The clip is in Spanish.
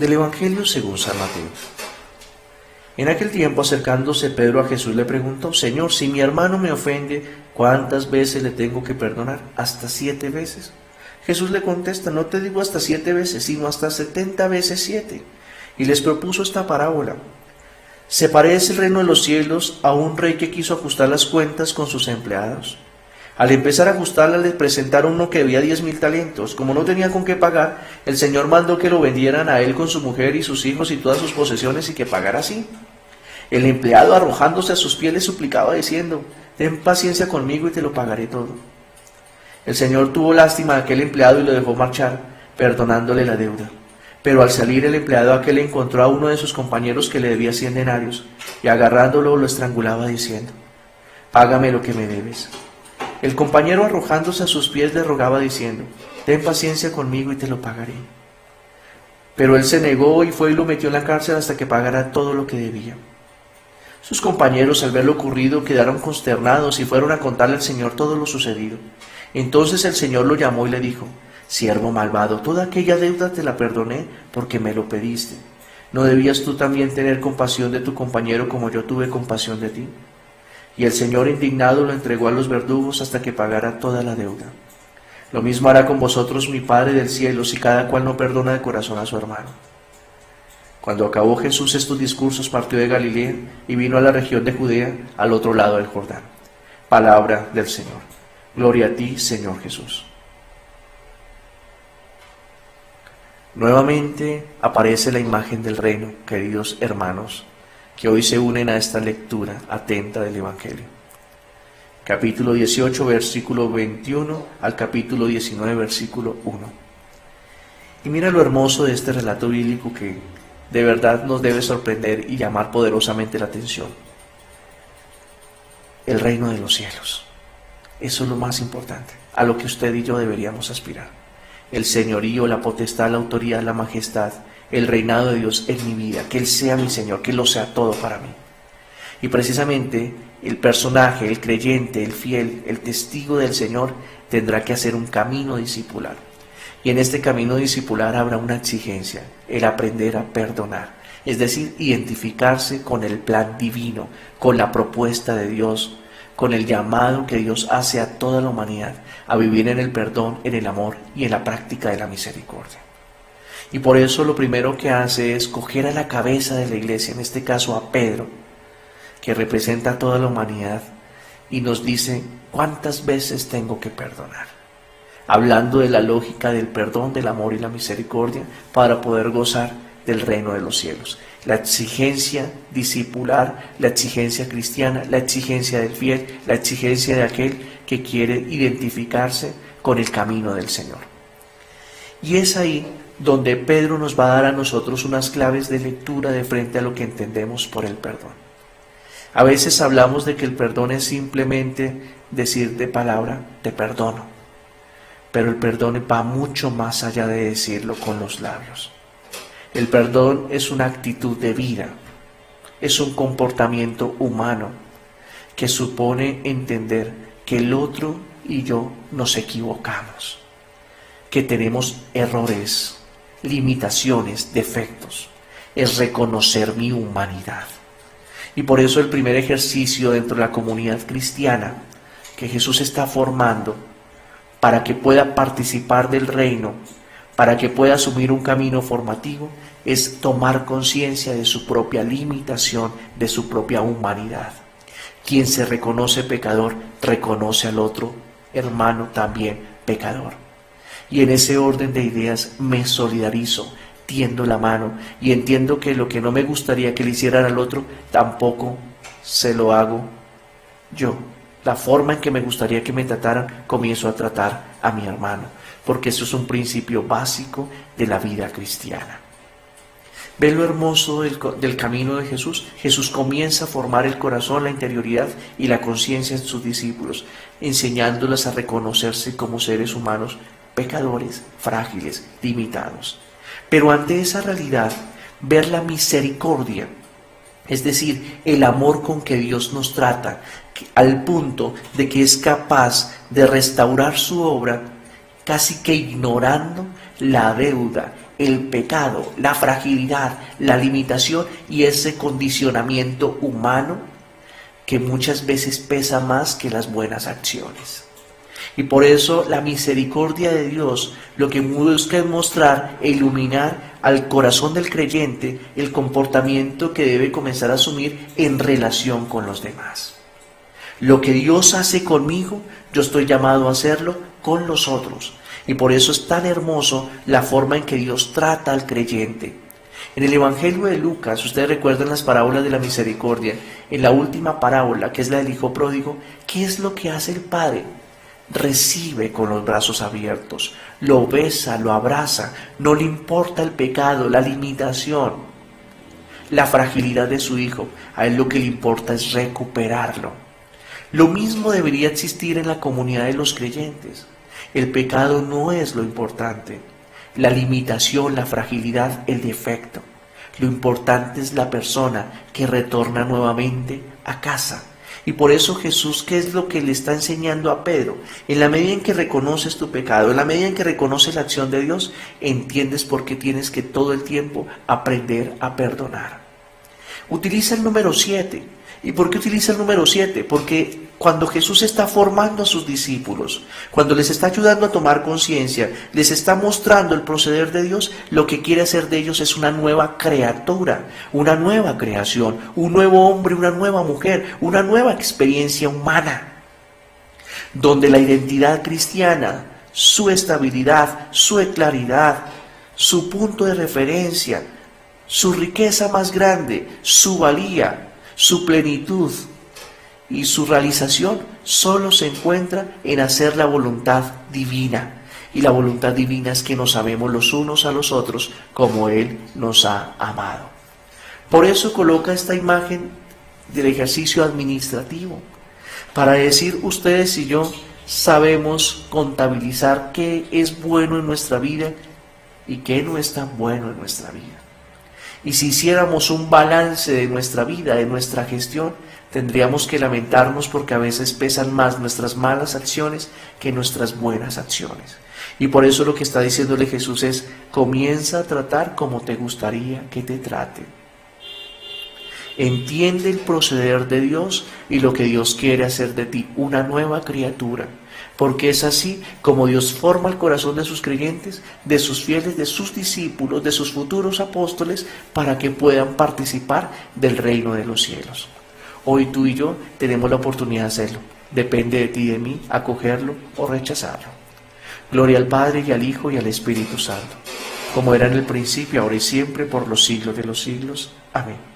Del Evangelio según San Mateo. En aquel tiempo, acercándose Pedro a Jesús, le preguntó: Señor, si mi hermano me ofende, ¿cuántas veces le tengo que perdonar? ¿Hasta 7 veces? Jesús le contesta: no te digo hasta 7 veces, sino hasta 70 veces 7. Y les propuso esta parábola: se parece el reino de los cielos a un rey que quiso ajustar las cuentas con sus empleados. Al empezar a ajustarla, le presentaron uno que debía 10,000 talentos. Como no tenía con qué pagar, el Señor mandó que lo vendieran a él con su mujer y sus hijos y todas sus posesiones, y que pagara así. El empleado, arrojándose a sus pies, le suplicaba diciendo: ten paciencia conmigo y te lo pagaré todo. El Señor tuvo lástima de aquel empleado y lo dejó marchar, perdonándole la deuda. Pero al salir, el empleado aquel encontró a uno de sus compañeros que le debía 100 denarios, y agarrándolo lo estrangulaba diciendo: págame lo que me debes. El compañero, arrojándose a sus pies, le rogaba diciendo: ten paciencia conmigo y te lo pagaré. Pero él se negó y fue y lo metió en la cárcel hasta que pagara todo lo que debía. Sus compañeros, al ver lo ocurrido, quedaron consternados y fueron a contarle al Señor todo lo sucedido. Entonces el Señor lo llamó y le dijo: siervo malvado, toda aquella deuda te la perdoné porque me lo pediste. ¿No debías tú también tener compasión de tu compañero como yo tuve compasión de ti? Y el Señor, indignado, lo entregó a los verdugos hasta que pagara toda la deuda. Lo mismo hará con vosotros mi Padre del cielo, si cada cual no perdona de corazón a su hermano. Cuando acabó Jesús estos discursos, partió de Galilea y vino a la región de Judea, al otro lado del Jordán. Palabra del Señor. Gloria a ti, Señor Jesús. Nuevamente aparece la imagen del reino, queridos hermanos, que hoy se unen a esta lectura atenta del Evangelio. Capítulo 18, versículo 21 al capítulo 19, versículo 1. Y mira lo hermoso de este relato bíblico que de verdad nos debe sorprender y llamar poderosamente la atención. El reino de los cielos. Eso es lo más importante, a lo que usted y yo deberíamos aspirar. El señorío, la potestad, la autoridad, la majestad, el reinado de Dios en mi vida, que Él sea mi Señor, que Él lo sea todo para mí. Y precisamente el personaje, el creyente, el fiel, el testigo del Señor tendrá que hacer un camino discipular. Y en este camino discipular habrá una exigencia, el aprender a perdonar, es decir, identificarse con el plan divino, con la propuesta de Dios, con el llamado que Dios hace a toda la humanidad a vivir en el perdón, en el amor y en la práctica de la misericordia. Y por eso lo primero que hace es coger a la cabeza de la iglesia, en este caso a Pedro, que representa a toda la humanidad, y nos dice: ¿cuántas veces tengo que perdonar? Hablando de la lógica del perdón, del amor y la misericordia para poder gozar del reino de los cielos. La exigencia discipular, la exigencia cristiana, la exigencia del fiel, la exigencia de aquel que quiere identificarse con el camino del Señor. Y es ahí donde Pedro nos va a dar a nosotros unas claves de lectura de frente a lo que entendemos por el perdón. A veces hablamos de que el perdón es simplemente decir de palabra: te perdono. Pero el perdón va mucho más allá de decirlo con los labios. El perdón es una actitud de vida, es un comportamiento humano que supone entender que el otro y yo nos equivocamos, que tenemos errores, limitaciones, defectos. Es reconocer mi humanidad. Y por eso el primer ejercicio dentro de la comunidad cristiana que Jesús está formando para que pueda participar del reino, para que pueda asumir un camino formativo, es tomar conciencia de su propia limitación, de su propia humanidad. Quien se reconoce pecador, reconoce al otro hermano también pecador. Y en ese orden de ideas me solidarizo, tiendo la mano y entiendo que lo que no me gustaría que le hicieran al otro, tampoco se lo hago yo. La forma en que me gustaría que me trataran, comienzo a tratar a mi hermano, porque eso es un principio básico de la vida cristiana. ¿Ven lo hermoso del camino de Jesús? Jesús comienza a formar el corazón, la interioridad y la conciencia en sus discípulos, enseñándoles a reconocerse como seres humanos pecadores, frágiles, limitados. Pero ante esa realidad, ver la misericordia, es decir, el amor con que Dios nos trata, al punto de que es capaz de restaurar su obra, casi que ignorando la deuda, el pecado, la fragilidad, la limitación y ese condicionamiento humano que muchas veces pesa más que las buenas acciones. Y por eso la misericordia de Dios lo que busca es mostrar e iluminar al corazón del creyente el comportamiento que debe comenzar a asumir en relación con los demás. Lo que Dios hace conmigo, yo estoy llamado a hacerlo con los otros. Y por eso es tan hermoso la forma en que Dios trata al creyente. En el Evangelio de Lucas, ustedes recuerdan las parábolas de la misericordia, en la última parábola, que es la del hijo pródigo, ¿qué es lo que hace el padre? Recibe con los brazos abiertos, lo besa, lo abraza, no le importa el pecado, la limitación, la fragilidad de su hijo, a él lo que le importa es recuperarlo. Lo mismo debería existir en la comunidad de los creyentes. El pecado no es lo importante, la limitación, la fragilidad, el defecto. Lo importante es la persona que retorna nuevamente a casa. Y por eso Jesús, ¿qué es lo que le está enseñando a Pedro? En la medida en que reconoces tu pecado, en la medida en que reconoces la acción de Dios, entiendes por qué tienes que todo el tiempo aprender a perdonar. Utiliza el número 7. ¿Y por qué utiliza el número 7? Porque cuando Jesús está formando a sus discípulos, cuando les está ayudando a tomar conciencia, les está mostrando el proceder de Dios, lo que quiere hacer de ellos es una nueva criatura, una nueva creación, un nuevo hombre, una nueva mujer, una nueva experiencia humana, donde la identidad cristiana, su estabilidad, su claridad, su punto de referencia, su riqueza más grande, su valía, su plenitud y su realización solo se encuentra en hacer la voluntad divina. Y la voluntad divina es que nos amemos los unos a los otros como Él nos ha amado. Por eso coloca esta imagen del ejercicio administrativo, para decir ustedes y yo sabemos contabilizar qué es bueno en nuestra vida y qué no es tan bueno en nuestra vida. Y si hiciéramos un balance de nuestra vida, de nuestra gestión, tendríamos que lamentarnos porque a veces pesan más nuestras malas acciones que nuestras buenas acciones. Y por eso lo que está diciéndole Jesús es, comienza a tratar como te gustaría que te traten. Entiende el proceder de Dios y lo que Dios quiere hacer de ti, una nueva criatura. Porque es así como Dios forma el corazón de sus creyentes, de sus fieles, de sus discípulos, de sus futuros apóstoles, para que puedan participar del reino de los cielos. Hoy tú y yo tenemos la oportunidad de hacerlo. Depende de ti y de mí acogerlo o rechazarlo. Gloria al Padre y al Hijo y al Espíritu Santo, como era en el principio, ahora y siempre, por los siglos de los siglos. Amén.